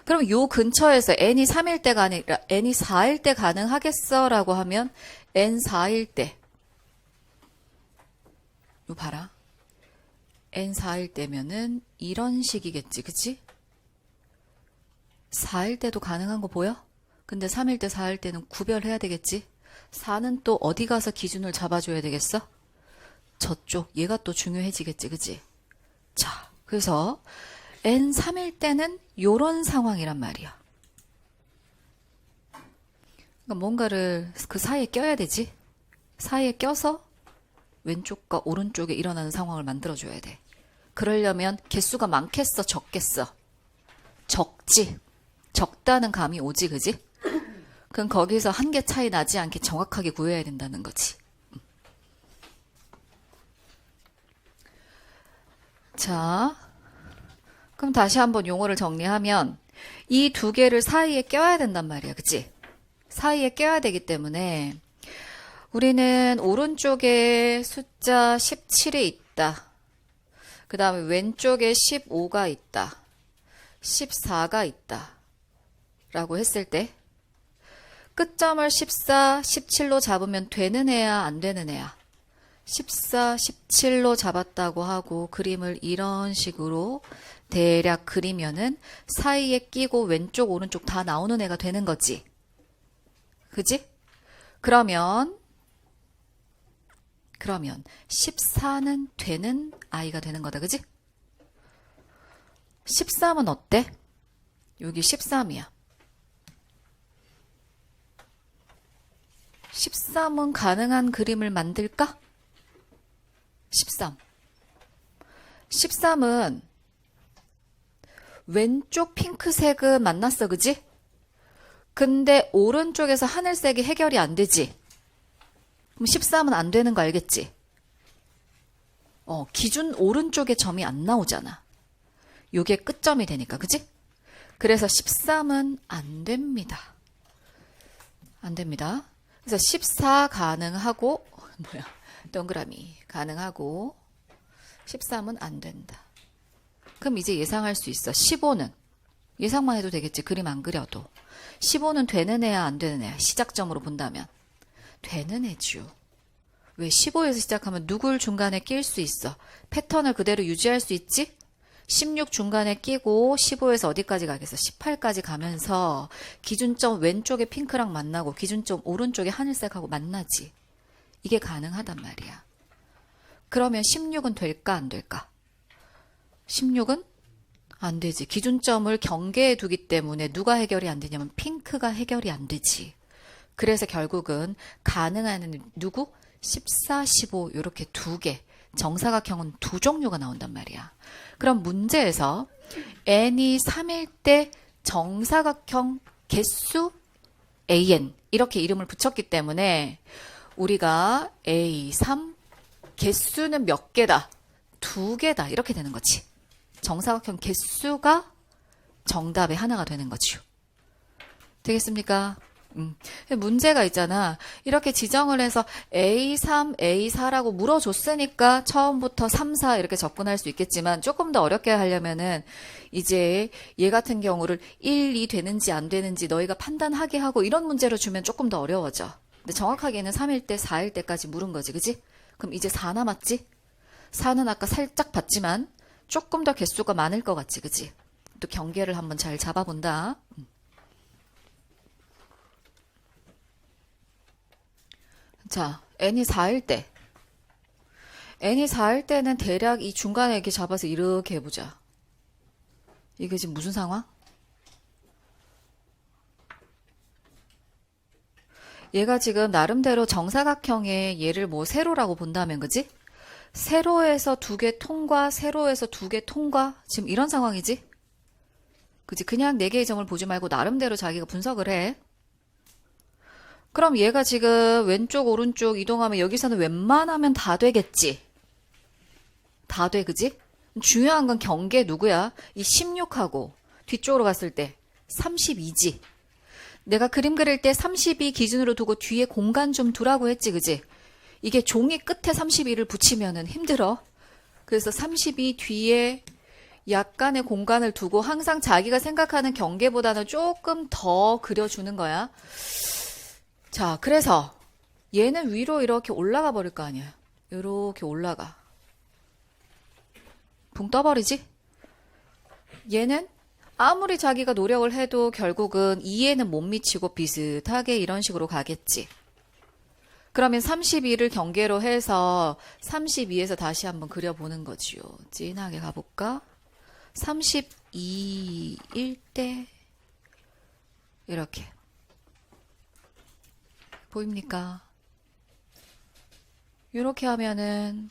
그럼 요 근처에서 n이 3일 때가 아니라 n이 4일 때 가능하겠어? 라고 하면 n 4일 때. 요 봐라. n 4일 때면은 이런 식이겠지, 그치? 4일 때도 가능한 거 보여? 근데 3일 때, 4일 때는 구별해야 되겠지? 4는 또 어디 가서 기준을 잡아줘야 되겠어? 저쪽, 얘가 또 중요해지겠지, 그치? 자, 그래서 n 3일 때는 요런 상황이란 말이야. 그러니까 뭔가를 그 사이에 껴야 되지? 사이에 껴서 왼쪽과 오른쪽에 일어나는 상황을 만들어줘야 돼. 그러려면 개수가 많겠어, 적겠어? 적지. 적다는 감이 오지, 그지? 그럼 거기서 한 개 차이 나지 않게 정확하게 구해야 된다는 거지. 자, 그럼 다시 한번 용어를 정리하면 이 두 개를 사이에 껴야 된단 말이야, 그치? 사이에 껴야 되기 때문에 우리는 오른쪽에 숫자 17이 있다. 그 다음에 왼쪽에 15가 있다. 14가 있다. 라고 했을 때 끝점을 14, 17로 잡으면 되는 애야, 안 되는 애야? 14, 17로 잡았다고 하고 그림을 이런 식으로 대략 그리면은 사이에 끼고 왼쪽, 오른쪽 다 나오는 애가 되는 거지. 그지? 그러면 14는 되는 아이가 되는 거다. 그지? 13은 어때? 여기 13이야. 13은 가능한 그림을 만들까? 13. 13은 왼쪽 핑크색은 만났어, 그지? 근데 오른쪽에서 하늘색이 해결이 안 되지? 그럼 13은 안 되는 거 알겠지? 기준 오른쪽에 점이 안 나오잖아. 요게 끝점이 되니까, 그지? 그래서 13은 안 됩니다. 안 됩니다. 그래서 14 가능하고, 동그라미 가능하고, 13은 안 된다. 그럼 이제 예상할 수 있어. 15는 예상만 해도 되겠지. 그림 안 그려도. 15는 되는 애야, 안 되는 애야? 시작점으로 본다면 되는 애죠. 왜 15에서 시작하면 누굴 중간에 낄 수 있어? 패턴을 그대로 유지할 수 있지? 16 중간에 끼고 15에서 어디까지 가겠어? 18까지 가면서 기준점 왼쪽에 핑크랑 만나고 기준점 오른쪽에 하늘색하고 만나지. 이게 가능하단 말이야. 그러면 16은 될까, 안 될까? 16은 안 되지. 기준점을 경계에 두기 때문에 누가 해결이 안 되냐면 핑크가 해결이 안 되지. 그래서 결국은 가능한 애는 누구? 14, 15 이렇게 두 개. 정사각형은 두 종류가 나온단 말이야. 그럼 문제에서 n이 3일 때 정사각형 개수 an 이렇게 이름을 붙였기 때문에 우리가 a, 3 개수는 몇 개다? 두 개다. 이렇게 되는 거지. 정사각형 개수가 정답의 하나가 되는 거죠. 되겠습니까? 문제가 있잖아. 이렇게 지정을 해서 A3, A4라고 물어줬으니까 처음부터 3, 4 이렇게 접근할 수 있겠지만 조금 더 어렵게 하려면은 이제 얘 같은 경우를 1, 2 되는지 안 되는지 너희가 판단하게 하고 이런 문제로 주면 조금 더 어려워져. 근데 정확하게는 3일 때, 4일 때까지 물은 거지. 그지? 그럼 이제 4 남았지? 4는 아까 살짝 봤지만 조금 더 개수가 많을 것 같지. 그지? 또 경계를 한번 잘 잡아본다. 자, n이 4일 때. n이 4일 때는 대략 이 중간에 이렇게 잡아서 이렇게 해보자. 이게 지금 무슨 상황? 얘가 지금 나름대로 정사각형의 얘를 뭐 세로라고 본다면, 그지? 세로에서 두 개 통과, 세로에서 두 개 통과. 지금 이런 상황이지? 그지? 그냥 네 개의 점을 보지 말고 나름대로 자기가 분석을 해. 그럼 얘가 지금 왼쪽 오른쪽 이동하면 여기서는 웬만하면 다 되겠지. 다 돼, 그지? 중요한 건 경계 누구야? 이 16하고 뒤쪽으로 갔을 때 32지. 내가 그림 그릴 때 32 기준으로 두고 뒤에 공간 좀 두라고 했지, 그지? 이게 종이 끝에 32를 붙이면은 힘들어. 그래서 32 뒤에 약간의 공간을 두고 항상 자기가 생각하는 경계보다는 조금 더 그려주는 거야. 자, 그래서 얘는 위로 이렇게 올라가 버릴 거 아니야. 이렇게 올라가. 붕 떠버리지? 얘는 아무리 자기가 노력을 해도 결국은 2에는 못 미치고 비슷하게 이런 식으로 가겠지. 그러면 32를 경계로 해서 32에서 다시 한번 그려보는 거지요. 진하게 가볼까? 32일 때 이렇게 보입니까? 이렇게 하면은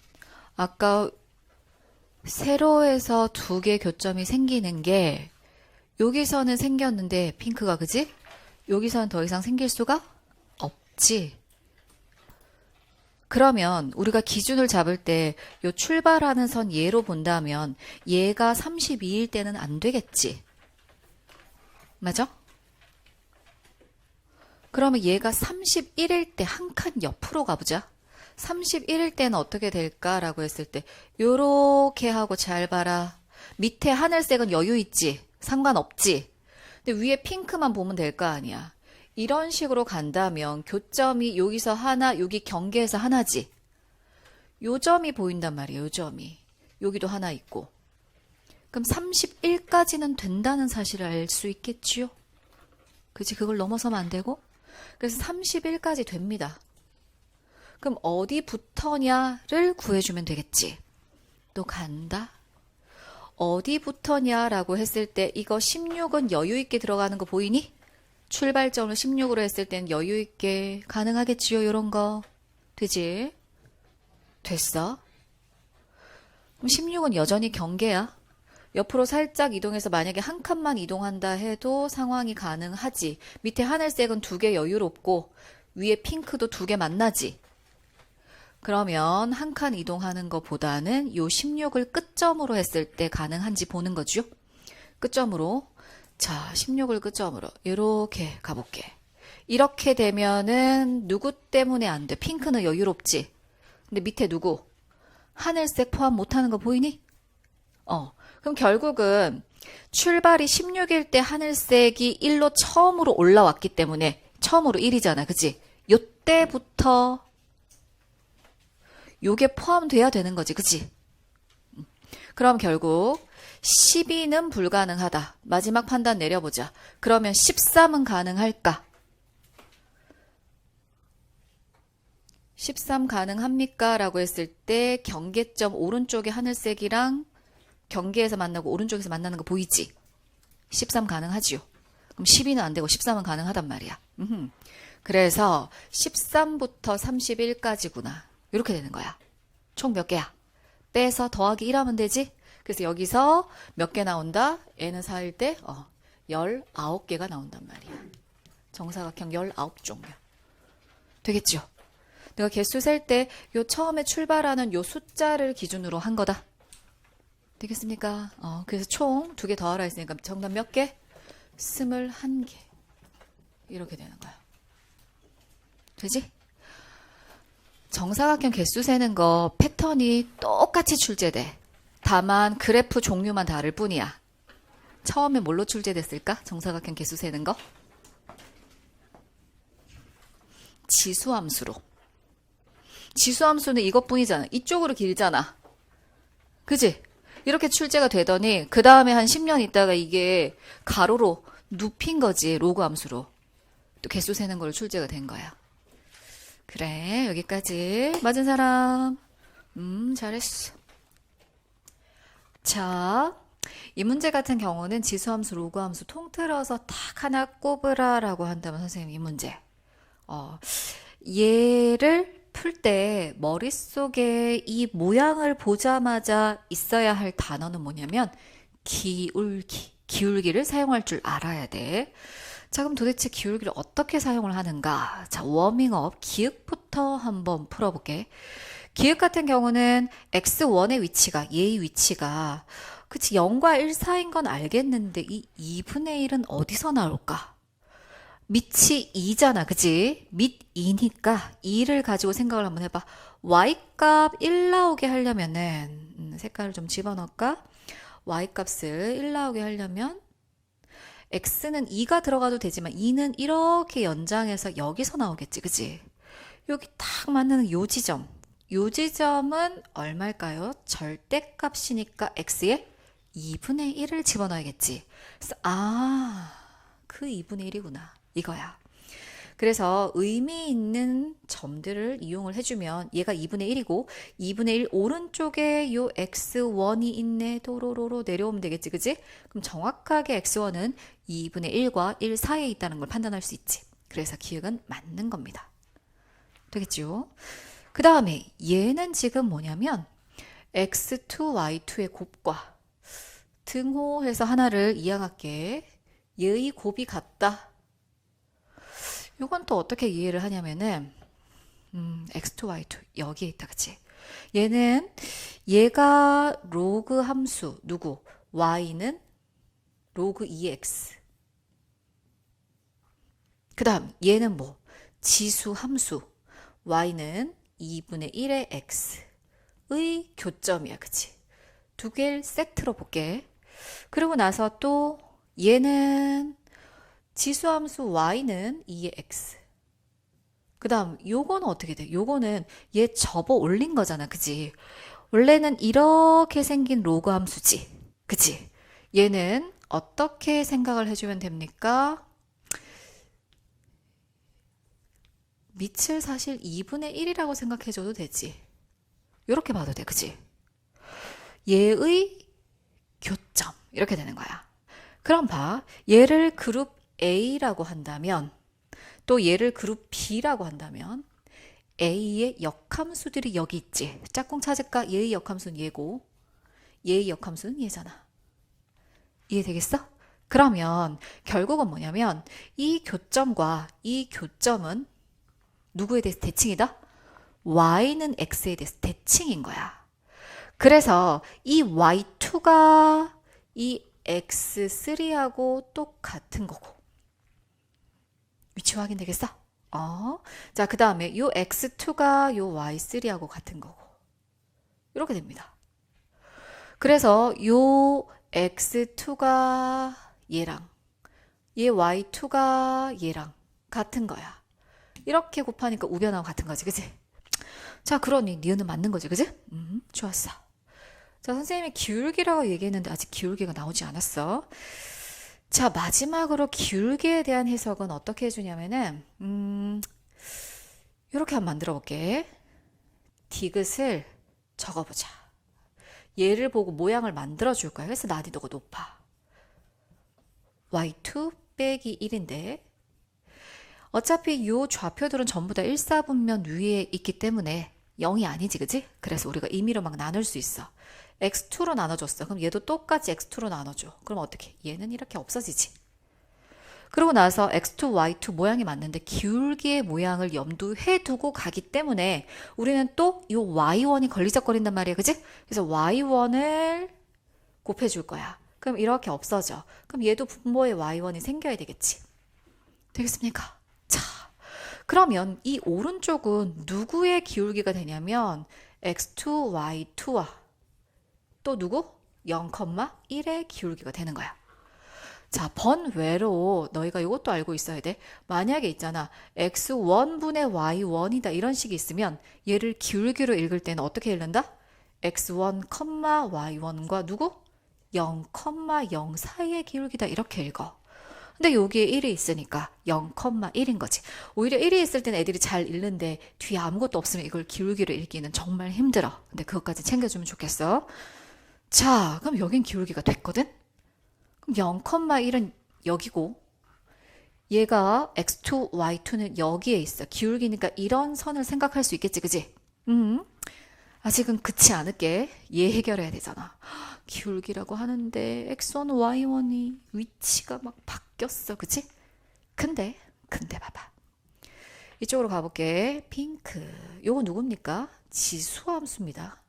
아까 세로에서 두 개 교점이 생기는 게 여기서는 생겼는데 핑크가 그지? 여기서는 더 이상 생길 수가 없지. 그러면 우리가 기준을 잡을 때 요 출발하는 선 얘로 본다면 얘가 32일 때는 안 되겠지. 맞아? 그러면 얘가 31일 때 한 칸 옆으로 가보자. 31일 때는 어떻게 될까라고 했을 때 요렇게 하고 잘 봐라. 밑에 하늘색은 여유 있지. 상관없지. 근데 위에 핑크만 보면 될 거 아니야. 이런 식으로 간다면 교점이 여기서 하나, 여기 경계에서 하나지. 요 점이 보인단 말이에요. 요 점이. 여기도 하나 있고. 그럼 31까지는 된다는 사실을 알 수 있겠지요? 그치? 그걸 넘어서면 안 되고. 그래서 31까지 됩니다. 그럼 어디부터냐를 구해주면 되겠지. 또 간다. 어디부터냐라고 했을 때 이거 16은 여유 있게 들어가는 거 보이니? 출발점을 16으로 했을 땐 여유 있게 가능하겠지요. 요런 거. 되지? 됐어. 그럼 16은 여전히 경계야. 옆으로 살짝 이동해서 만약에 한 칸만 이동한다 해도 상황이 가능하지. 밑에 하늘색은 두 개 여유롭고 위에 핑크도 두 개 만나지. 그러면 한 칸 이동하는 것보다는 요 16을 끝점으로 했을 때 가능한지 보는 거죠. 끝점으로. 자, 16을 끝점으로 이렇게 가볼게. 이렇게 되면은 누구 때문에 안 돼? 핑크는 여유롭지. 근데 밑에 누구? 하늘색 포함 못하는 거 보이니? 그럼 결국은 출발이 16일 때 하늘색이 1로 처음으로 올라왔기 때문에 처음으로 1이잖아. 그치? 요때부터 요게 포함돼야 되는 거지. 그치? 그럼 결국 12는 불가능하다. 마지막 판단 내려보자. 그러면 13은 가능할까? 13 가능합니까? 라고 했을 때 경계점 오른쪽에 하늘색이랑 경계에서 만나고 오른쪽에서 만나는 거 보이지? 13 가능하지요. 그럼 12는 안 되고 13은 가능하단 말이야. 그래서 13부터 31까지구나. 이렇게 되는 거야. 총 몇 개야? 빼서 더하기 1 하면 되지? 그래서 여기서 몇 개 나온다? n은 4일 때 19개가 나온단 말이야. 정사각형 19종류. 되겠죠? 내가 개수 셀 때 요 처음에 출발하는 요 숫자를 기준으로 한 거다. 되겠습니까? 그래서 총 2개 더하라 했으니까 정답 몇 개? 21개. 이렇게 되는 거야. 되지? 정사각형 개수 세는 거 패턴이 똑같이 출제돼. 다만 그래프 종류만 다를 뿐이야. 처음에 뭘로 출제됐을까? 정사각형 개수 세는 거? 지수함수로. 지수함수는 이것뿐이잖아. 이쪽으로 길잖아. 그지? 이렇게 출제가 되더니 그 다음에 한 10년 있다가 이게 가로로 눕힌 거지. 로그 함수로. 또 개수 세는 걸로 출제가 된 거야. 그래, 여기까지. 맞은 사람. 잘했어. 자, 이 문제 같은 경우는 지수함수, 로그함수 통틀어서 딱 하나 꼽으라라고 한다면 선생님 이 문제. 얘를 풀 때 머릿속에 이 모양을 보자마자 있어야 할 단어는 뭐냐면 기울기. 기울기를 사용할 줄 알아야 돼. 자, 그럼 도대체 기울기를 어떻게 사용을 하는가? 자, 워밍업 기역부터 한번 풀어볼게. 기역 같은 경우는 x1의 위치가, 얘의 위치가 그치 0과 1 사이인 건 알겠는데 이 2분의 1은 어디서 나올까? 밑이 2잖아. 그치? 밑 2니까 2를 가지고 생각을 한번 해봐. y값 1 나오게 하려면은 색깔을 좀 집어넣을까? y값을 1 나오게 하려면 x는 2가 들어가도 되지만 2는 이렇게 연장해서 여기서 나오겠지. 그치? 여기 딱 맞는 요 지점. 요 지점은 얼마일까요? 절대값이니까 x에 2분의 1을 집어넣어야겠지. 그래서 그 2분의 1이구나. 이거야. 그래서 의미 있는 점들을 이용을 해주면 얘가 2분의 1이고 2분의 1 오른쪽에 요 x1이 있네. 도로로로 내려오면 되겠지. 그지? 그럼 정확하게 x1은 2분의 1과 1 사이에 있다는 걸 판단할 수 있지. 그래서 기억은 맞는 겁니다. 되겠죠? 그 다음에 얘는 지금 뭐냐면 x2, y2의 곱과 등호해서 하나를 이항할게. 얘의 곱이 같다. 이건 또 어떻게 이해를 하냐면은 x2, y2 여기에 있다. 그치? 얘가 로그 함수 누구? y는 로그 2x. 그 다음 얘는 뭐? 지수 함수 y는 2분의 1의 x의 교점이야. 그치? 두 개를 세트로 볼게. 그리고 나서 또 얘는 지수함수 y는 2의 x. 그 다음 요거는 어떻게 돼? 요거는 얘 접어 올린 거잖아. 그치? 원래는 이렇게 생긴 로그 함수지. 그치? 얘는 어떻게 생각을 해주면 됩니까? 밑을 사실 2분의 1이라고 생각해줘도 되지. 이렇게 봐도 돼. 그치? 얘의 교점. 이렇게 되는 거야. 그럼 봐. 얘를 그룹 A라고 한다면 또 얘를 그룹 B라고 한다면 A의 역함수들이 여기 있지. 짝꿍 찾을까? 얘의 역함수는 얘고 얘의 역함수는 얘잖아. 이해되겠어? 그러면 결국은 뭐냐면 이 교점과 이 교점은 누구에 대해서 대칭이다? y는 x에 대해서 대칭인 거야. 그래서 이 y2가 이 x3하고 똑같은 거고. 위치 확인 되겠어? 자, 그 다음에 요 x2가 요 y3하고 같은 거고. 이렇게 됩니다. 그래서 요 x2가 얘랑 얘 y2가 얘랑 같은 거야. 이렇게 곱하니까 우변하고 같은 거지. 그치? 자, 그러니 니은은 맞는 거지. 그치? 좋았어. 자, 선생님이 기울기라고 얘기했는데 아직 기울기가 나오지 않았어. 자, 마지막으로 기울기에 대한 해석은 어떻게 해주냐면은 이렇게 한번 만들어 볼게. 디귿을 적어보자. 얘를 보고 모양을 만들어 줄 거야. 그래서 난이도가 높아. y2 빼기 1인데 어차피 요 좌표들은 전부 다 1사분면 위에 있기 때문에 0이 아니지, 그지? 그래서 우리가 임의로 막 나눌 수 있어. x2로 나눠줬어. 그럼 얘도 똑같이 x2로 나눠줘. 그럼 어떻게? 얘는 이렇게 없어지지. 그러고 나서 x2, y2 모양이 맞는데 기울기의 모양을 염두해 두고 가기 때문에 우리는 또 이 y1이 걸리적거린단 말이야. 그지? 그래서 y1을 곱해줄 거야. 그럼 이렇게 없어져. 그럼 얘도 분모에 y1이 생겨야 되겠지. 되겠습니까? 자, 그러면 이 오른쪽은 누구의 기울기가 되냐면 x2, y2와 또 누구? 0,1의 기울기가 되는 거야. 자, 번외로 너희가 이것도 알고 있어야 돼. 만약에 있잖아. x1분의 y1이다 이런 식이 있으면 얘를 기울기로 읽을 때는 어떻게 읽는다? x1, y1과 누구? 0,0 사이의 기울기다 이렇게 읽어. 근데 여기에 1이 있으니까 0,1인 거지. 오히려 1이 있을 때는 애들이 잘 읽는데 뒤에 아무것도 없으면 이걸 기울기로 읽기는 정말 힘들어. 근데 그것까지 챙겨주면 좋겠어. 자, 그럼 여긴 기울기가 됐거든? 그럼 0,1은 여기고 얘가 x2, y2는 여기에 있어. 기울기니까 이런 선을 생각할 수 있겠지, 그지? 아직은 그치 않을게. 얘 해결해야 되잖아. 기울기라고 하는데 x1, y1이 위치가 막 바뀌었어, 그치? 근데 봐봐. 이쪽으로 가볼게. 핑크. 요거 누굽니까? 지수함수입니다.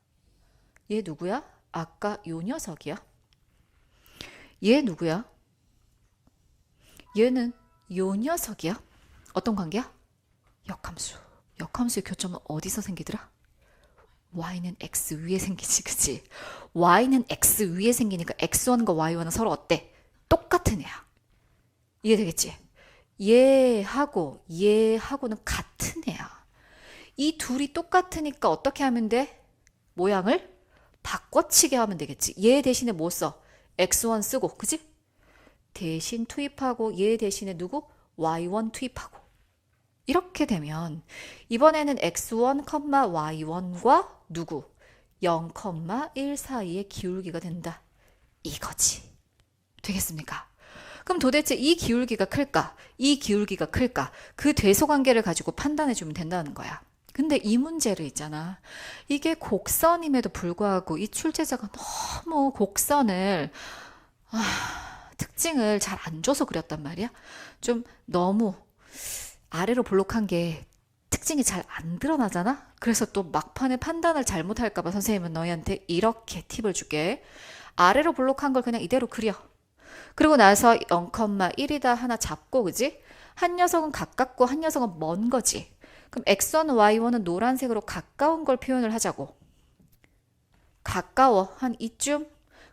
얘 누구야? 아까 요 녀석이야. 얘 누구야? 얘는 요 녀석이야? 어떤 관계야? 역함수. 역함수의 교점은 어디서 생기더라? y는 x 위에 생기지, 그치? y는 x 위에 생기니까 x1과 y1은 서로 어때? 똑같은 애야. 이해되겠지? 얘하고는 같은 애야. 이 둘이 똑같으니까 어떻게 하면 돼? 모양을 바꿔치기 하면 되겠지. 얘 대신에 뭐 써? x1 쓰고, 그지? 대신 투입하고 얘 대신에 누구? y1 투입하고. 이렇게 되면 이번에는 x1, y1과 누구? 0, 1 사이의 기울기가 된다. 이거지. 되겠습니까? 그럼 도대체 이 기울기가 클까? 이 기울기가 클까? 그 대소관계를 가지고 판단해 주면 된다는 거야. 근데 이 문제를 있잖아. 이게 곡선임에도 불구하고 이 출제자가 너무 곡선을 특징을 잘 안 줘서 그렸단 말이야. 좀 너무 아래로 볼록한 게 특징이 잘 안 드러나잖아. 그래서 또 막판에 판단을 잘못할까 봐 선생님은 너희한테 이렇게 팁을 줄게. 아래로 볼록한 걸 그냥 이대로 그려. 그리고 나서 0,1이다 하나 잡고, 그지? 한 녀석은 가깝고 한 녀석은 먼 거지. 그럼 x1, y1은 노란색으로 가까운 걸 표현을 하자고. 가까워. 한 이쯤?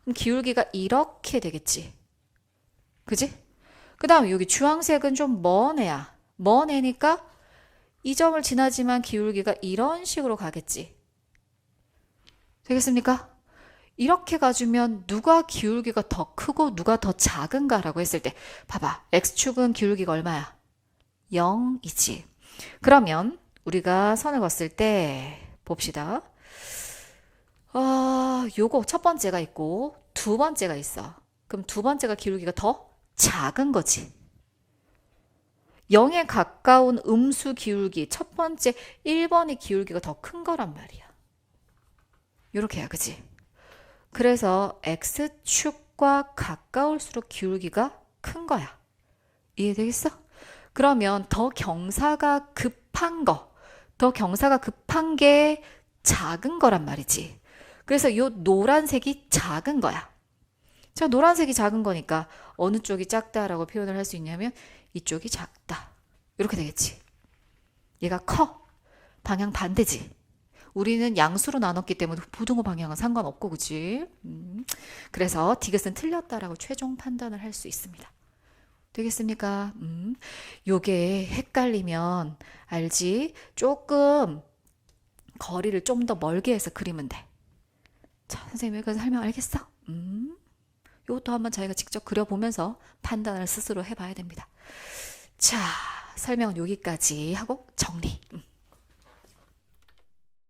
그럼 기울기가 이렇게 되겠지. 그지? 그 다음에 여기 주황색은 좀 먼 애야. 먼 애니까 이 점을 지나지만 기울기가 이런 식으로 가겠지. 되겠습니까? 이렇게 가주면 누가 기울기가 더 크고 누가 더 작은가라고 했을 때 봐봐. x축은 기울기가 얼마야? 0이지. 그러면 우리가 선을 그었을 때 봅시다. 요거 첫 번째가 있고 두 번째가 있어. 그럼 두 번째가 기울기가 더 작은 거지. 0에 가까운 음수 기울기 첫 번째 1번의 기울기가 더 큰 거란 말이야. 요렇게 해야, 그지? 그래서 x축과 가까울수록 기울기가 큰 거야. 이해되겠어? 그러면 더 경사가 급한 게 작은 거란 말이지. 그래서 요 노란색이 작은 거야. 자, 노란색이 작은 거니까 어느 쪽이 작다라고 표현을 할 수 있냐면 이쪽이 작다. 이렇게 되겠지. 얘가 커. 방향 반대지. 우리는 양수로 나눴기 때문에 부등호 방향은 상관없고, 그치? 그래서 디귿은 틀렸다라고 최종 판단을 할 수 있습니다. 되겠습니까? 요게 헷갈리면 알지? 조금 거리를 좀 더 멀게 해서 그리면 돼. 자, 선생님 여기까지 설명 알겠어? 요것도 한번 자기가 직접 그려보면서 판단을 스스로 해봐야 됩니다. 자, 설명은 여기까지 하고 정리.